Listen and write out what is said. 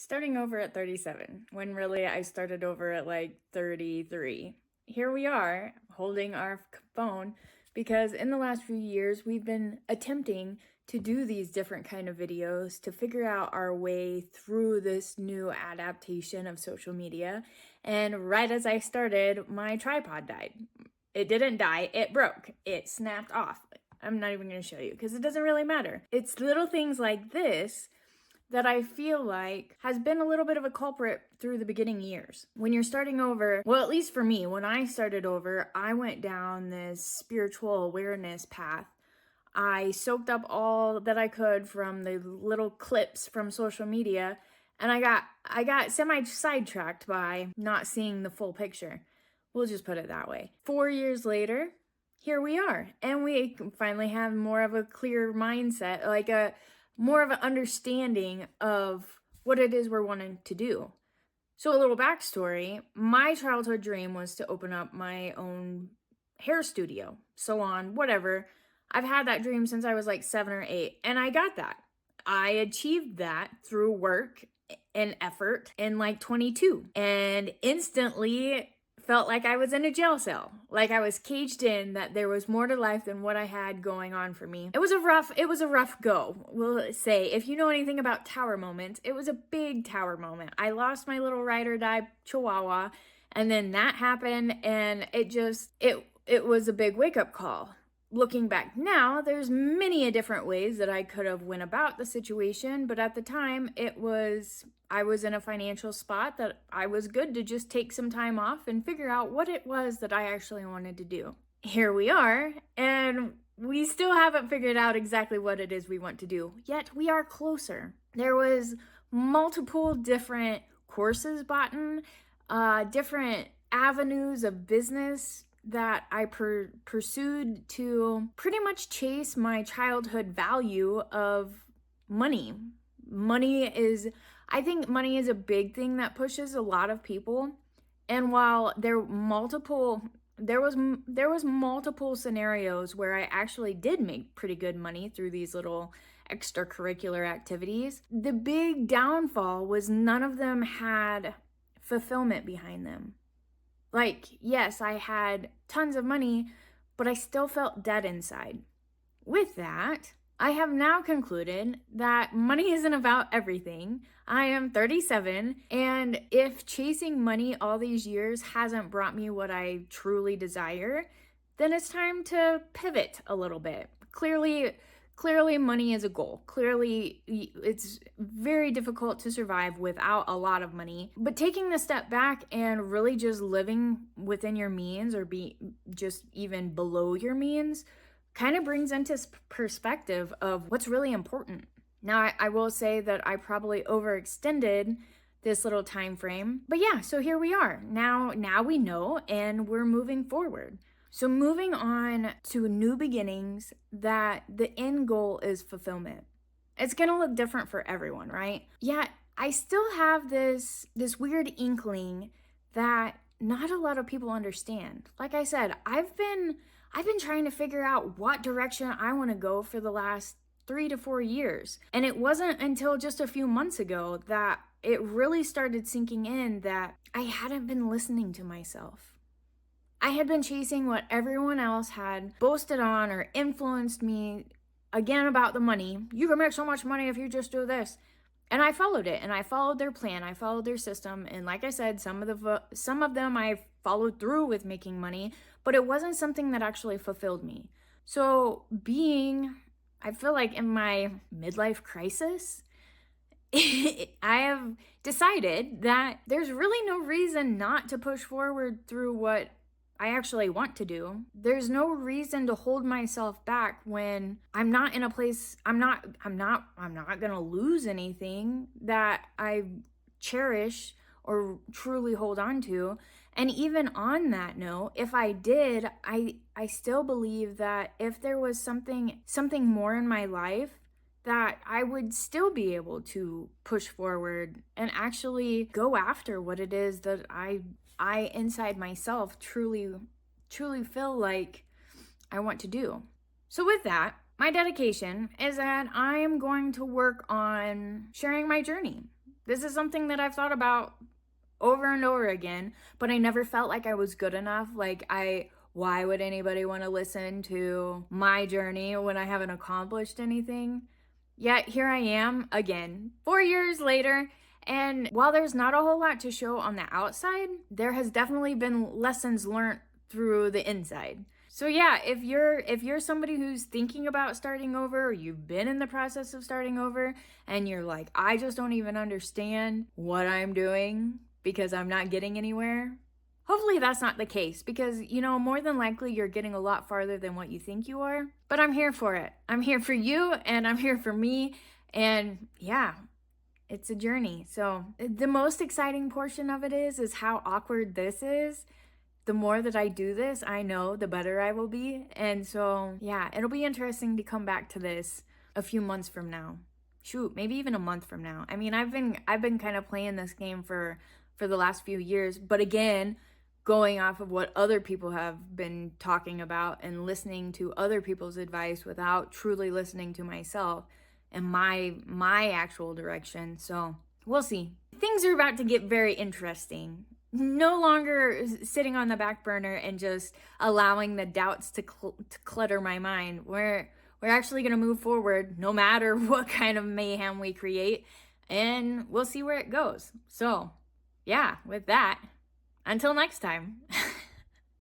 Starting over at 37, when really I started over at like 33. Here we are holding our phone because in the last few years we've been attempting to do these different kind of videos to figure out our way through this new adaptation of social media. And right as I started, my tripod died. It didn't die, it broke. It snapped off. I'm not even going to show you because it doesn't really matter. It's little things like this that I feel like has been a little bit of a culprit through the beginning years. When you're starting over, well, at least for me, when I started over, I went down this spiritual awareness path. I soaked up all that I could from the little clips from social media, and I got semi sidetracked by not seeing the full picture. We'll just put it that way. 4 years later, here we are, and we finally have more of a clear mindset, like a more of an understanding of what it is we're wanting to do. So a little backstory, my childhood dream was to open up my own hair studio, salon, whatever. I've had that dream since I was like 7 or 8, and I got that. I achieved that through work and effort in like 22, and instantly felt like I was in a jail cell, like I was caged in, that there was more to life than what I had going on for me. It was a rough go. We'll say, if you know anything about tower moments, it was a big tower moment. I lost my little ride or die chihuahua, and then that happened, and it was a big wake-up call. Looking back now, there's many different ways that I could have went about the situation, but at the time I was in a financial spot that I was good to just take some time off and figure out what it was that I actually wanted to do. Here we are, and we still haven't figured out exactly what it is we want to do, yet we are closer. There was multiple different courses bought in, different avenues of business that I pursued to pretty much chase my childhood value of money. I think money is a big thing that pushes a lot of people. And while there was multiple scenarios where I actually did make pretty good money through these little extracurricular activities, the big downfall was none of them had fulfillment behind them. Like, yes, I had tons of money, but I still felt dead inside. With that, I have now concluded that money isn't about everything. I am 37, and if chasing money all these years hasn't brought me what I truly desire, then it's time to pivot a little bit. Clearly, money is a goal. Clearly, it's very difficult to survive without a lot of money. But taking the step back and really just living within your means, or be just even below your means, kind of brings into perspective of what's really important. Now, I will say that I probably overextended this little time frame. But yeah, so here we are. Now we know, and we're moving forward. So moving on to new beginnings, that the end goal is fulfillment. It's going to look different for everyone, right? Yet I still have this weird inkling that not a lot of people understand. Like I said, I've been trying to figure out what direction I want to go for the last 3 to 4 years. And it wasn't until just a few months ago that it really started sinking in that I hadn't been listening to myself. I had been chasing what everyone else had boasted on or influenced me, again, about the money. You can make so much money if you just do this. And I followed it, and I followed their plan. I followed their system. And like I said, some of them I followed through with making money, but it wasn't something that actually fulfilled me. So I feel like in my midlife crisis, I have decided that there's really no reason not to push forward through what I actually want to do. There's no reason to hold myself back when I'm not in a place, I'm not going to lose anything that I cherish or truly hold on to. And even on that note, if I did, I still believe that if there was something more in my life, that I would still be able to push forward and actually go after what it is that I inside myself truly feel like I want to do. So with that, my dedication is that I am going to work on sharing my journey, This is something that I've thought about over and over again, but I never felt like I was good enough. Why would anybody want to listen to my journey when I haven't accomplished anything? Yet here I am again, 4 years later. And while there's not a whole lot to show on the outside, there has definitely been lessons learned through the inside. So yeah, if you're somebody who's thinking about starting over, or you've been in the process of starting over, and you're like, I just don't even understand what I'm doing because I'm not getting anywhere. Hopefully that's not the case, because more than likely you're getting a lot farther than what you think you are. But I'm here for it. I'm here for you, and I'm here for me. And yeah, it's a journey. So the most exciting portion of it is how awkward this is. The more that I do this, I know the better I will be. And so yeah, it'll be interesting to come back to this a few months from now. Shoot, maybe even a month from now. I mean, I've been kind of playing this game for the last few years, but again, going off of what other people have been talking about and listening to other people's advice without truly listening to myself and my actual direction. So we'll see. Things are about to get very interesting. No longer sitting on the back burner and just allowing the doubts to clutter my mind. We're actually going to move forward no matter what kind of mayhem we create, and we'll see where it goes. So yeah, with that, until next time.